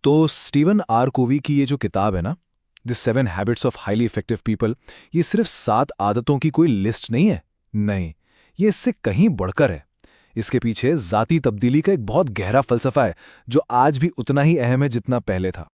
तो Steven are कोवी की ये जो किताब है ना, the 7 habits of highly effective people, ये सिर्फ 7 आदतों की कोई लिस्ट नहीं है। नहीं, ये इससे कहीं बढ़कर है। इसके पीछे ज़ाती तब्दीली का एक बहुत गहरा फलसफा है, जो आज भी उतना ही अहम है जितना पहले था।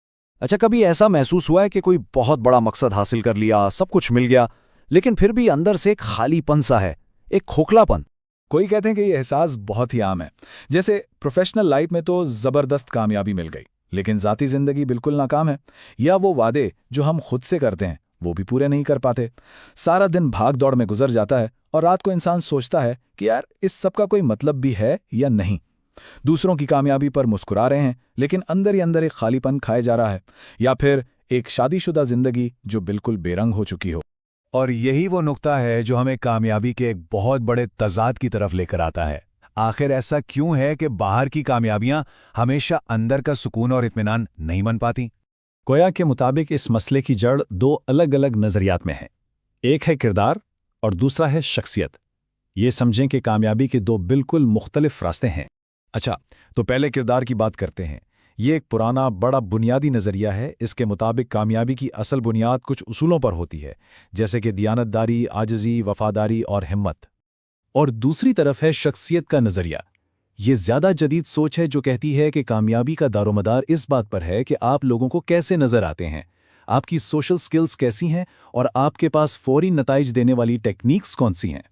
अच्छा, कभी ऐसा महसूस हुआ है कि कोई बहुत बड़ा मकसद हासिल कर लिया, सब कुछ मिल गया, लेकिन फिर भी अंदर से एक खालीपन सा है, एक खोखलापन? कोई कहते हैं कि ये एहसास बहुत ही आम है। जैसे प्रोफेशनल लाइफ में तो ज़बरदस्त कामयाबी मिल गई, लेकिन ज़ाती ज़िंदगी बिल्कुल नाकाम है। या वो वादे जो हम खुद से करते हैं वो भी पूरे नहीं कर पाते। सारा दिन भाग दौड़ में गुजर जाता है और रात को इंसान सोचता है कि यार इस सब का कोई मतलब भी है या नहीं। दूसरों की कामयाबी पर मुस्कुरा रहे हैं, लेकिन अंदर ही अंदर एक खालीपन खाए जा रहा है। या फिर एक शादीशुदा जिंदगी जो बिल्कुल बेरंग हो चुकी हो। और यही वो नुक्ता है जो हमें कामयाबी के एक बहुत बड़े तज़ाद की तरफ लेकर आता है। आखिर ऐसा क्यों है कि बाहर की कामयाबियां हमेशा अंदर का सुकून और इत्मीनान नहीं बन पाती? कोया के मुताबिक इस मसले की जड़ दो अलग अलग नज़रियात में है। एक है किरदार और दूसरा है शख्सियत। ये समझें कि कामयाबी के दो बिल्कुल मुख्तलिफ रास्ते हैं। अच्छा, तो पहले किरदार की बात करते हैं। ये एक पुराना बड़ा बुनियादी नज़रिया है। इसके मुताबिक कामयाबी की असल बुनियाद कुछ उसूलों पर होती है, जैसे कि दियानतदारी, आजिज़ी, वफादारी और हिम्मत। और दूसरी तरफ है शख्सियत का नज़रिया। ये ज़्यादा जदीद सोच है जो कहती है कि कामयाबी का दारोमदार इस बात पर है कि आप लोगों को कैसे नज़र आते हैं, आपकी सोशल स्किल्स कैसी हैं और आपके पास फौरी नताइज देने वाली टेक्निक्स कौन सी हैं।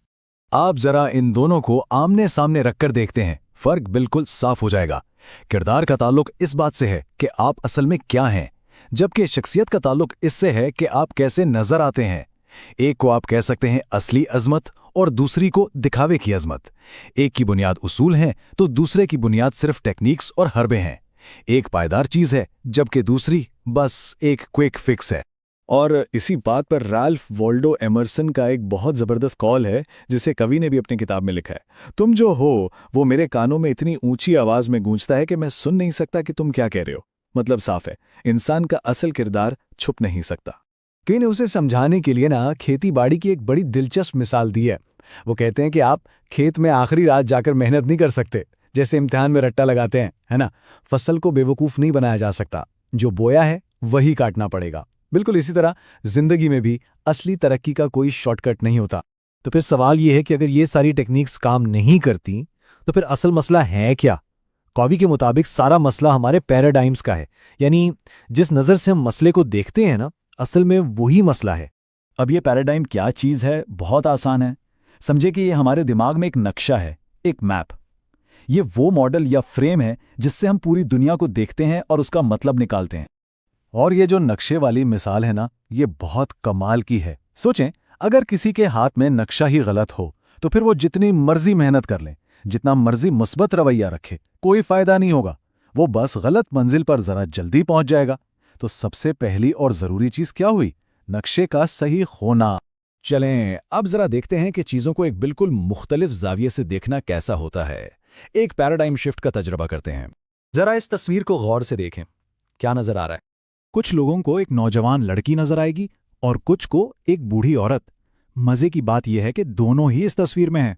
आप जरा इन दोनों को आमने सामने रखकर देखते हैं, फर्क बिल्कुल साफ हो जाएगा। किरदार का ताल्लुक इस बात से है कि आप असल में क्या हैं, जबकि शख्सियत का ताल्लुक इससे है कि आप कैसे नजर आते हैं। एक को आप कह सकते हैं असली अजमत और दूसरी को दिखावे की अजमत। एक की बुनियाद उसूल हैं तो दूसरे की बुनियाद सिर्फ टेक्निक्स और हरबे हैं। एक पायदार चीज है जबकि दूसरी बस एक क्विक फिक्स है। और इसी बात पर राल्फ वॉल्डो एमरसन का एक बहुत ज़बरदस्त कॉल है, जिसे कवि ने भी अपनी किताब में लिखा है। तुम जो हो वो मेरे कानों में इतनी ऊंची आवाज़ में गूंजता है कि मैं सुन नहीं सकता कि तुम क्या कह रहे हो। मतलब साफ है, इंसान का असल किरदार छुप नहीं सकता। कई ने उसे समझाने के लिए ना खेती बाड़ी की एक बड़ी दिलचस्प मिसाल दी है। वो कहते हैं कि आप खेत में आखिरी रात जाकर मेहनत नहीं कर सकते, जैसे इम्तिहान में रट्टा लगाते हैं, है ना। फसल को बेवकूफ़ नहीं बनाया जा सकता, जो बोया है वही काटना पड़ेगा। बिल्कुल इसी तरह जिंदगी में भी असली तरक्की का कोई शॉर्टकट नहीं होता। तो फिर सवाल ये है कि अगर ये सारी टेक्निक्स काम नहीं करती तो फिर असल मसला है क्या? कॉवी के मुताबिक सारा मसला हमारे पैराडाइम्स का है, यानी जिस नज़र से हम मसले को देखते हैं ना, असल में वही मसला है। अब ये पैराडाइम क्या चीज़ है? बहुत आसान है। समझे कि ये हमारे दिमाग में एक नक्शा है, एक मैप। ये वो मॉडल या फ्रेम है जिससे हम पूरी दुनिया को देखते हैं और उसका मतलब निकालते हैं। और ये जो नक्शे वाली मिसाल है ना, ये बहुत कमाल की है। सोचें, अगर किसी के हाथ में नक्शा ही गलत हो तो फिर वो जितनी मर्जी मेहनत कर ले, जितना मर्जी मुस्बत रवैया रखे, कोई फायदा नहीं होगा। वो बस गलत मंजिल पर जरा जल्दी पहुंच जाएगा। तो सबसे पहली और जरूरी चीज क्या हुई? नक्शे का सही होना। चलें अब जरा देखते हैं कि चीज़ों को एक बिल्कुल मुख्तलिफ जाविये से देखना कैसा होता है। एक पैराडाइम शिफ्ट का तजुर्बा करते हैं। जरा इस तस्वीर को गौर से देखें, क्या नजर आ रहा है? कुछ लोगों को एक नौजवान लड़की नजर आएगी और कुछ को एक बूढ़ी औरत। मजे की बात यह है कि दोनों ही इस तस्वीर में हैं।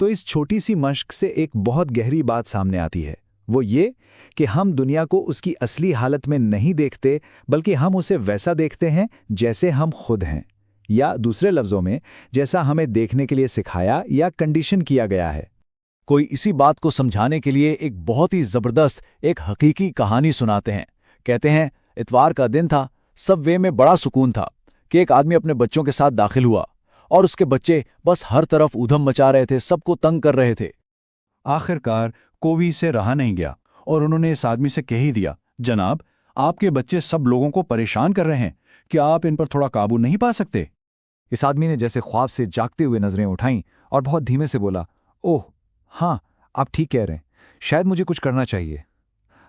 तो इस छोटी सी मश्क से एक बहुत गहरी बात सामने आती है। वो ये कि हम दुनिया को उसकी असली हालत में नहीं देखते, बल्कि हम उसे वैसा देखते हैं जैसे हम खुद हैं, या दूसरे लफ्ज़ों में जैसा हमें देखने के लिए सिखाया या कंडीशन किया गया है। कोई इसी बात को समझाने के लिए एक बहुत ही ज़बरदस्त एक हकीकी कहानी सुनाते हैं। कहते हैं, इतवार का दिन था, सबवे में बड़ा सुकून था कि एक आदमी अपने बच्चों के साथ दाखिल हुआ और उसके बच्चे बस हर तरफ ऊधम मचा रहे थे, सबको तंग कर रहे थे। आखिरकार कोवी से रहा नहीं गया और उन्होंने इस आदमी से कह ही दिया, जनाब, आपके बच्चे सब लोगों को परेशान कर रहे हैं, क्या आप इन पर थोड़ा काबू नहीं पा सकते? इस आदमी ने जैसे ख्वाब से जागते हुए नजरें उठाईं और बहुत धीमे से बोला, ओह हाँ, आप ठीक कह रहे हैं, शायद मुझे कुछ करना चाहिए।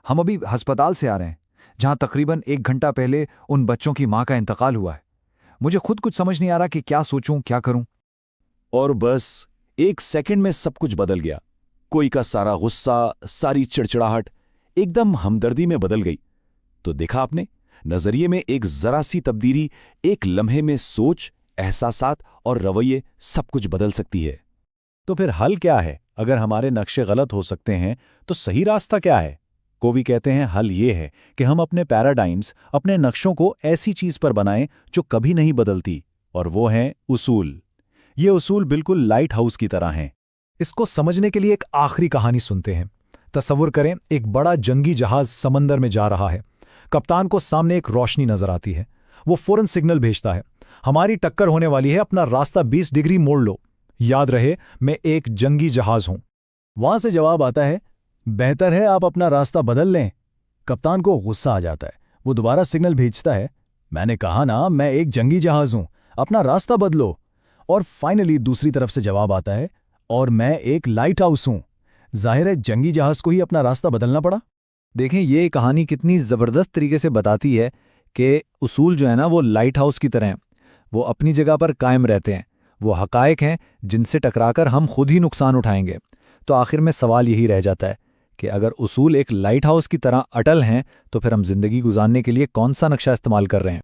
हम अभी अस्पताल से आ रहे हैं, जहां तकरीबन 1 घंटा पहले उन बच्चों की मां का इंतकाल हुआ है। मुझे खुद कुछ समझ नहीं आ रहा कि क्या सोचूं, क्या करूं। और बस 1 सेकंड में सब कुछ बदल गया। कोई का सारा गुस्सा, सारी चिड़चिड़ाहट एकदम हमदर्दी में बदल गई। तो देखा आपने, नजरिए में एक जरा सी तब्दीली एक लम्हे में सोच, एहसासात और रवैये सब कुछ बदल सकती है। तो फिर हल क्या है? अगर हमारे नक्शे गलत हो सकते हैं तो सही रास्ता क्या है? कोवी कहते हैं हल ये है कि हम अपने पैराडाइम्स, अपने नक्शों को ऐसी चीज पर बनाएं जो कभी नहीं बदलती, और वो हैं उसूल। ये उसूल बिल्कुल लाइट हाउस की तरह हैं। इसको समझने के लिए एक आखिरी कहानी सुनते हैं। तसव्वुर करें, एक बड़ा जंगी जहाज समंदर में जा रहा है। कप्तान को सामने एक रोशनी नजर आती है। वो फौरन सिग्नल भेजता है, हमारी टक्कर होने वाली है, अपना रास्ता 20 डिग्री मोड़ लो। याद रहे, मैं एक जंगी जहाज हूं। वहां से जवाब आता है, बेहतर है आप अपना रास्ता बदल लें। कप्तान को गुस्सा आ जाता है। वो दोबारा सिग्नल भेजता है, मैंने कहा ना मैं एक जंगी जहाज हूं, अपना रास्ता बदलो। और फाइनली दूसरी तरफ से जवाब आता है, और मैं एक लाइट हाउस हूं। जाहिर है जंगी जहाज को ही अपना रास्ता बदलना पड़ा। देखें, ये कहानी कितनी ज़बरदस्त तरीके से बताती है कि उसूल जो है ना वो लाइट हाउस की तरह हैं। वो अपनी जगह पर कायम रहते हैं। वो हकायक हैं जिनसे टकराकर हम खुद ही नुकसान उठाएंगे। तो आखिर में सवाल यही रह जाता है कि अगर उसूल एक लाइट हाउस की तरह अटल हैं तो फिर हम जिंदगी गुजारने के लिए कौन सा नक्शा इस्तेमाल कर रहे हैं।